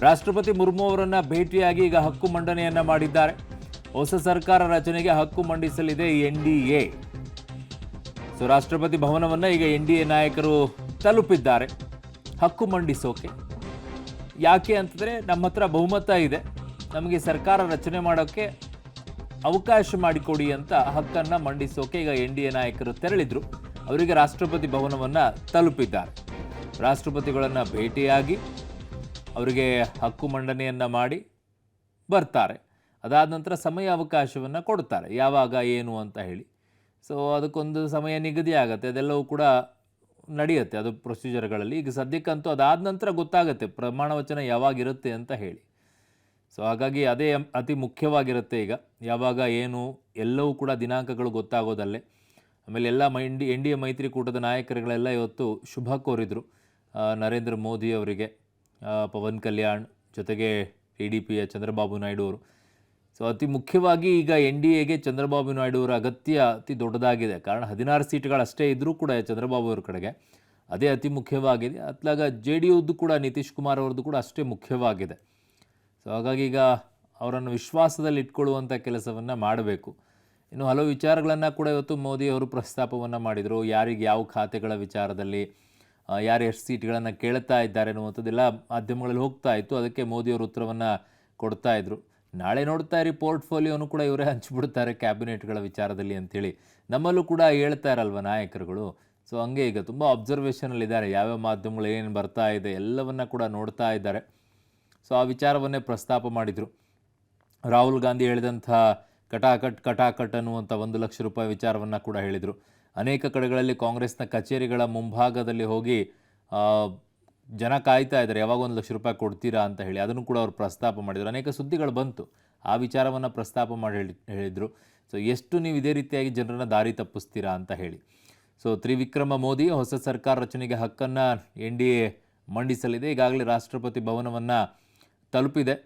ರಾಷ್ಟ್ರಪತಿ ಮುರ್ಮು ಅವರನ್ನ ಭೇಟಿಯಾಗಿ ಈಗ ಹಕ್ಕು ಮಂಡನೆಯನ್ನ ಮಾಡಿದ್ದಾರೆ. ಹೊಸ ಸರ್ಕಾರ ರಚನೆಗೆ ಹಕ್ಕು ಮಂಡಿಸಲಿದೆ ಎನ್ಡಿಎ. ಸೊ ರಾಷ್ಟ್ರಪತಿ ಭವನವನ್ನ ಈಗ ಎನ್ಡಿಎ ನಾಯಕರು ತಲುಪಿದ್ದಾರೆ ಹಕ್ಕು ಮಂಡಿಸೋಕೆ. ಯಾಕೆ ಅಂತಂದ್ರೆ ನಮ್ಮ ಹತ್ರ ಬಹುಮತ ಇದೆ, ನಮಗೆ ಸರ್ಕಾರ ರಚನೆ ಮಾಡೋಕ್ಕೆ ಅವಕಾಶ ಮಾಡಿಕೊಡಿ ಅಂತ ಹಕ್ಕನ್ನು ಮಂಡಿಸೋಕೆ ಈಗ ಎನ್ಡಿಎ ನಾಯಕರು ತೆರಳಿದ್ರು. ಅವರಿಗೆ ರಾಷ್ಟ್ರಪತಿ ಭವನವನ್ನ ತಲುಪಿದ್ದಾರೆ. ರಾಷ್ಟ್ರಪತಿಗಳನ್ನ ಭೇಟಿಯಾಗಿ ಅವರಿಗೆ ಹಕ್ಕು ಮಂಡನೆಯನ್ನ ಮಾಡಿ ಬರ್ತಾರೆ. ಅದಾದ ನಂತರ ಸಮಯ ಅವಕಾಶವನ್ನು ಕೊಡ್ತಾರೆ, ಯಾವಾಗ ಏನು ಅಂತ ಹೇಳಿ. ಸೊ ಅದಕ್ಕೊಂದು ಸಮಯ ನಿಗದಿ ಆಗುತ್ತೆ, ಅದೆಲ್ಲವೂ ಕೂಡ ನಡೆಯುತ್ತೆ ಅದು ಪ್ರೊಸೀಜರ್ಗಳಲ್ಲಿ. ಈಗ ಸದ್ಯಕ್ಕಂತೂ ಅದಾದ ನಂತರ ಗೊತ್ತಾಗುತ್ತೆ ಪ್ರಮಾಣ ವಚನ ಯಾವಾಗಿರುತ್ತೆ ಅಂತ ಹೇಳಿ. ಸೊ ಹಾಗಾಗಿ ಅದೇ ಅತಿ ಮುಖ್ಯವಾಗಿರುತ್ತೆ. ಈಗ ಯಾವಾಗ ಏನು ಎಲ್ಲವೂ ಕೂಡ ದಿನಾಂಕಗಳು ಗೊತ್ತಾಗೋದಲ್ಲೇ. ಆಮೇಲೆ ಎಲ್ಲ ಎನ್ ಡಿ ಎ ಮೈತ್ರಿಕೂಟದ ನಾಯಕರುಗಳೆಲ್ಲ ಇವತ್ತು ಶುಭ ಕೋರಿದರು ನರೇಂದ್ರ ಮೋದಿ ಅವರಿಗೆ, ಪವನ್ ಕಲ್ಯಾಣ್ ಜೊತೆಗೆ TDPಯ ಚಂದ್ರಬಾಬು ನಾಯ್ಡು ಅವರು. ಸೊ ಅತಿ ಮುಖ್ಯವಾಗಿ ಈಗ NDAಗೆ ಚಂದ್ರಬಾಬು ನಾಯ್ಡು ಅವರ ಅಗತ್ಯ ಅತಿ ದೊಡ್ಡದಾಗಿದೆ. ಕಾರಣ 16 ಸೀಟ್ಗಳಷ್ಟೇ ಇದ್ದರೂ ಕೂಡ ಚಂದ್ರಬಾಬು ಅವ್ರ ಕಡೆಗೆ ಅದೇ ಅತಿ ಮುಖ್ಯವಾಗಿದೆ. ಅತ್ಲಾಗ JDUದ್ದು ಕೂಡ ನಿತೀಶ್ ಕುಮಾರ್ ಅವ್ರದ್ದು ಕೂಡ ಅಷ್ಟೇ ಮುಖ್ಯವಾಗಿದೆ. ಸೊ ಹಾಗಾಗಿ ಈಗ ಅವರನ್ನು ವಿಶ್ವಾಸದಲ್ಲಿ ಇಟ್ಕೊಳ್ಳುವಂಥ ಕೆಲಸವನ್ನು ಮಾಡಬೇಕು. ಇನ್ನು ಹಲವು ವಿಚಾರಗಳನ್ನು ಕೂಡ ಇವತ್ತು ಮೋದಿ ಅವರು ಪ್ರಸ್ತಾಪವನ್ನು ಮಾಡಿದರು. ಯಾರಿಗೆ ಯಾವ ಖಾತೆಗಳ ವಿಚಾರದಲ್ಲಿ ಯಾರು ಎಷ್ಟು ಸೀಟ್ಗಳನ್ನು ಕೇಳ್ತಾ ಇದ್ದಾರೆ ಅನ್ನುವಂಥದ್ದೆಲ್ಲ ಮಾಧ್ಯಮಗಳಲ್ಲಿ ಹೋಗ್ತಾ ಇತ್ತು. ಅದಕ್ಕೆ ಮೋದಿಯವರು ಉತ್ತರವನ್ನು ಕೊಡ್ತಾ ಇದ್ರು. ನಾಳೆ ನೋಡ್ತಾ ಇರಿ ಪೋರ್ಟ್ಫೋಲಿಯೋನು ಕೂಡ ಇವರೇ ಹಂಚಿಬಿಡ್ತಾರೆ ಕ್ಯಾಬಿನೆಟ್ಗಳ ವಿಚಾರದಲ್ಲಿ ಅಂಥೇಳಿ ನಮ್ಮಲ್ಲೂ ಕೂಡ ಹೇಳ್ತಾ ಇರಲ್ವ ನಾಯಕರುಗಳು. ಸೊ ಹಂಗೆ ಈಗ ತುಂಬ ಅಬ್ಸರ್ವೇಷನಲ್ಲಿದ್ದಾರೆ, ಯಾವ್ಯಾವ ಮಾಧ್ಯಮಗಳು ಏನೇನು ಬರ್ತಾ ಇದೆ ಎಲ್ಲವನ್ನ ಕೂಡ ನೋಡ್ತಾ ಇದ್ದಾರೆ. ಸೊ ಆ ವಿಚಾರವನ್ನೇ ಪ್ರಸ್ತಾಪ ಮಾಡಿದರು. ರಾಹುಲ್ ಗಾಂಧಿ ಹೇಳಿದಂಥ ಕಟಾಕಟ್ ಅನ್ನುವಂಥ 1 ಲಕ್ಷ ರೂಪಾಯಿ ವಿಚಾರವನ್ನು ಕೂಡ ಹೇಳಿದರು. ಅನೇಕ ಕಡೆಗಳಲ್ಲಿ ಕಾಂಗ್ರೆಸ್ನ ಕಚೇರಿಗಳ ಮುಂಭಾಗದಲ್ಲಿ ಹೋಗಿ ಜನ ಕಾಯ್ತಾ ಇದ್ದಾರೆ, ಯಾವಾಗ 1 ಲಕ್ಷ ರೂಪಾಯಿ ಕೊಡ್ತೀರಾ ಅಂತ ಹೇಳಿ. ಅದನ್ನು ಕೂಡ ಅವರು ಪ್ರಸ್ತಾಪ ಮಾಡಿದರು. ಅನೇಕ ಸುದ್ದಿಗಳು ಬಂತು, ಆ ವಿಚಾರವನ್ನು ಪ್ರಸ್ತಾಪ ಮಾಡಿ ಹೇಳಿದರು. ಸೊ ಎಷ್ಟು ನೀವು ಇದೇ ರೀತಿಯಾಗಿ ಜನರನ್ನು ದಾರಿ ತಪ್ಪಿಸ್ತೀರಾ ಅಂತ ಹೇಳಿ. ಸೊ ತ್ರಿವಿಕ್ರಮ ಮೋದಿ ಹೊಸ ಸರ್ಕಾರ ರಚನೆಗೆ ಹಕ್ಕನ್ನು NDA ಮಂಡಿಸಲಿದೆ. ಈಗಾಗಲೇ ರಾಷ್ಟ್ರಪತಿ ಭವನವನ್ನು ತಲುಪಿದೆ.